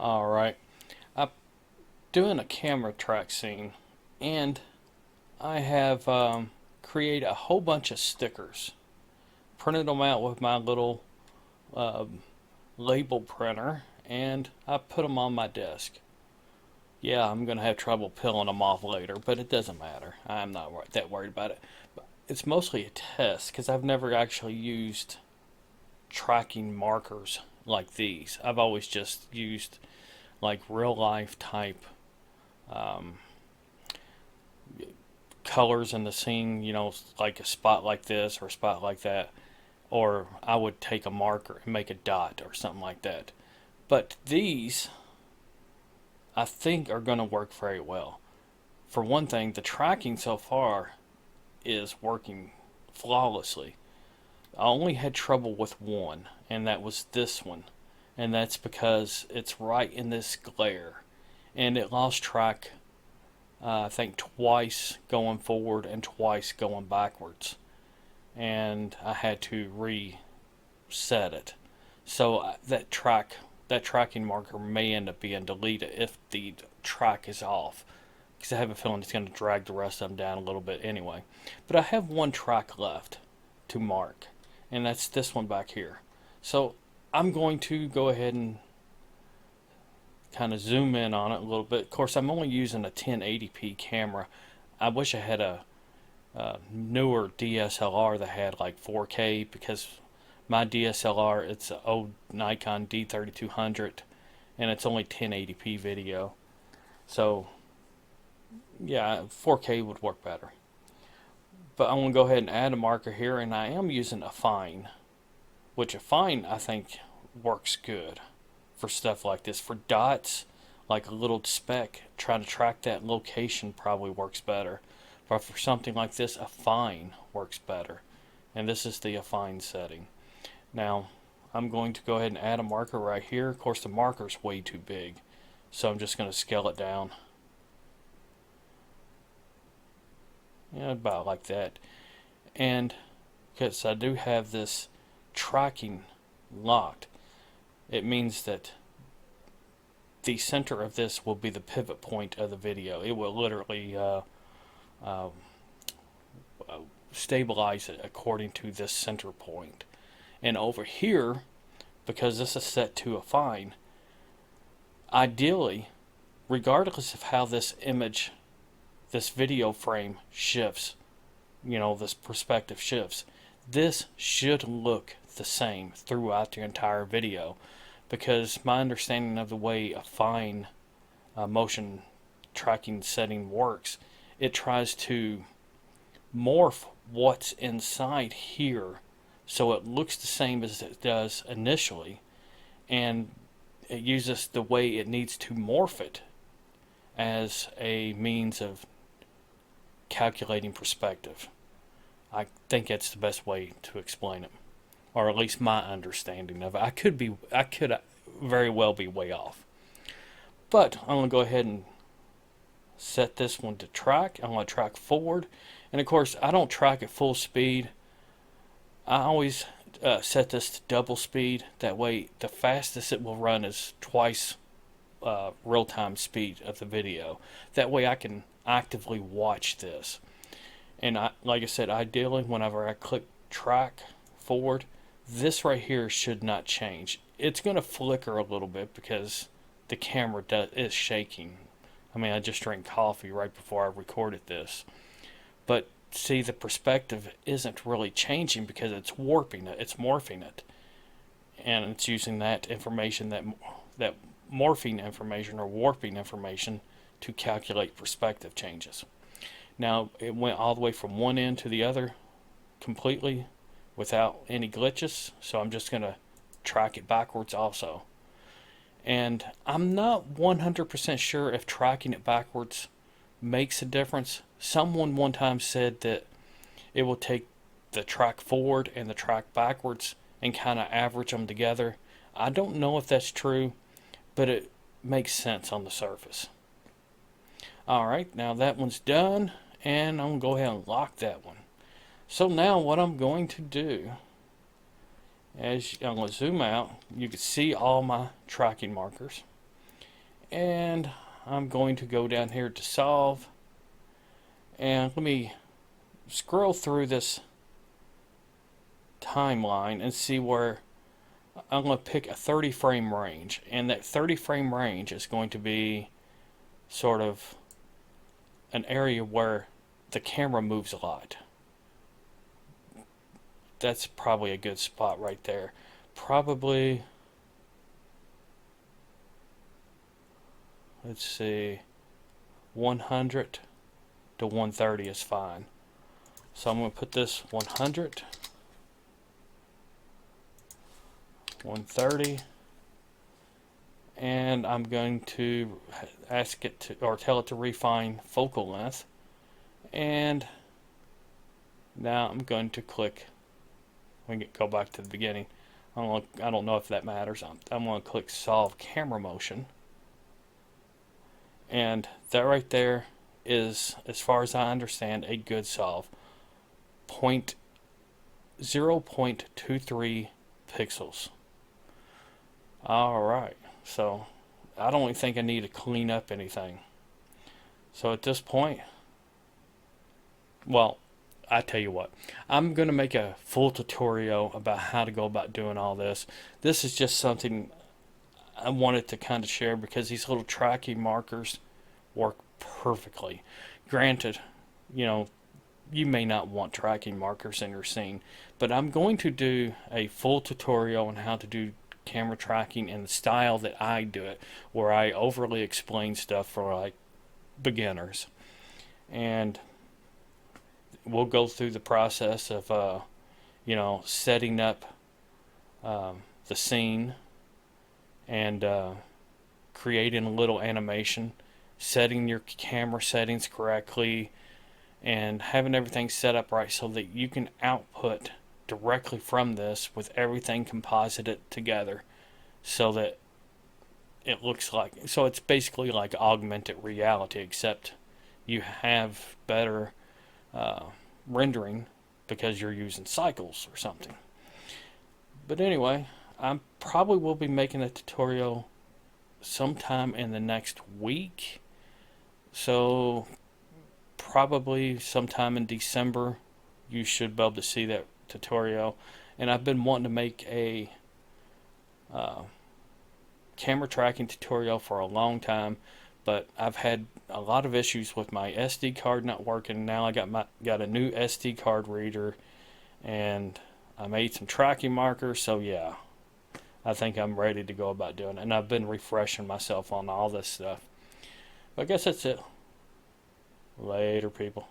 Alright, I'm doing a camera track scene and I have created a whole bunch of stickers. Printed them out with my little label printer and I put them on my desk. Yeah, I'm going to have trouble peeling them off later, but it doesn't matter. I'm not that worried about it. But it's mostly a test because I've never actually used tracking markers like these. I've always just used like real life type um, colors in the scene, like a spot like this or a spot like that. Or I would take a marker and make a dot or something like that. But these, I think, are going to work very well. For one thing, the tracking so far is working flawlessly. I only had trouble with one, and that was this one. And that's because it's right in this glare. And it lost track, I think, twice going forward and twice going backwards. And I had to reset it. So that tracking marker may end up being deleted if the track is off, because I have a feeling it's going to drag the rest of them down a little bit anyway. But I have one track left to mark, and that's this one back here. So I'm going to go ahead and kind of zoom in on it a little bit. Of course, I'm only using a 1080p camera. I wish I had a newer DSLR that had like 4K, because my DSLR, it's an old Nikon D3200 and it's only 1080p video. So yeah, 4K would work better. But I'm going to go ahead and add a marker here, and I am using a fine, which a fine I think works good for stuff like this. For dots, like a little speck, trying to track that location probably works better. But for something like this, a fine works better. And this is the affine setting. Now, I'm going to go ahead and add a marker right here. Of course, the marker's way too big, so I'm just going to scale it down. Yeah, about like that. And because I do have this tracking locked, it means that the center of this will be the pivot point of the video. It will literally uh, stabilize it according to this center point. And over here, because this is set to affine, ideally, regardless of how this image, this video frame shifts, this perspective shifts, this should look the same throughout the entire video, because my understanding of the way a fine motion tracking setting works, it tries to morph what's inside here so it looks the same as it does initially, and it uses the way it needs to morph it as a means of calculating perspective. I think that's the best way to explain it, or at least my understanding of it. I could very well be way off. But I'm going to go ahead and set this one to track. I'm going to track forward. And of course, I don't track at full speed. I always set this to double speed. That way, the fastest it will run is twice real-time speed of the video. That way I can actively watch this. And like I said, ideally, whenever I click track forward, this right here should not change. It's going to flicker a little bit because the camera is shaking. I mean, I just drank coffee right before I recorded this. But see, the perspective isn't really changing because it's warping it, it's morphing it. And it's using that information, that morphing information or warping information, to calculate perspective changes. Now, it went all the way from one end to the other completely without any glitches, so I'm just going to track it backwards also. And I'm not 100% sure if tracking it backwards makes a difference. Someone one time said that it will take the track forward and the track backwards and kind of average them together. I don't know if that's true, but it makes sense on the surface. Alright, now that one's done, and I'm going to go ahead and lock that one. So now what I'm going to do, I'm going to zoom out, you can see all my tracking markers. And I'm going to go down here to solve, and let me scroll through this timeline and see where I'm going to pick a 30 frame range, and that 30 frame range is going to be sort of an area where the camera moves a lot. That's probably a good spot right there. Probably, let's see, 100 to 130 is fine. So I'm going to put this 100, 130, and I'm going to ask it to, or tell it to refine focal length. And now I'm going to click, we can go back to the beginning. I don't know if that matters. I'm going to click solve camera motion. And that right there is, as far as I understand, a good solve. 0.23 pixels. Alright, so I don't even think I need to clean up anything. So at this point, well, I tell you what, I'm going to make a full tutorial about how to go about doing all this. This is just something I wanted to kind of share because these little tracking markers work perfectly. Granted, you know, you may not want tracking markers in your scene, but I'm going to do a full tutorial on how to do camera tracking in the style that I do it, where I overly explain stuff for like beginners. And we'll go through the process of you know, setting up the scene and creating a little animation, setting your camera settings correctly, and having everything set up right so that you can output directly from this with everything composited together, so that it looks like, so it's basically like augmented reality, except you have better rendering because you're using cycles or something. But anyway, I probably will be making a tutorial sometime in the next week, so probably sometime in December you should be able to see that tutorial. And I've been wanting to make a camera tracking tutorial for a long time, but I've had a lot of issues with my SD card not working. Now I got a new SD card reader, and I made some tracking markers, so yeah, I think I'm ready to go about doing it. And I've been refreshing myself on all this stuff. But I guess that's it. Later, people.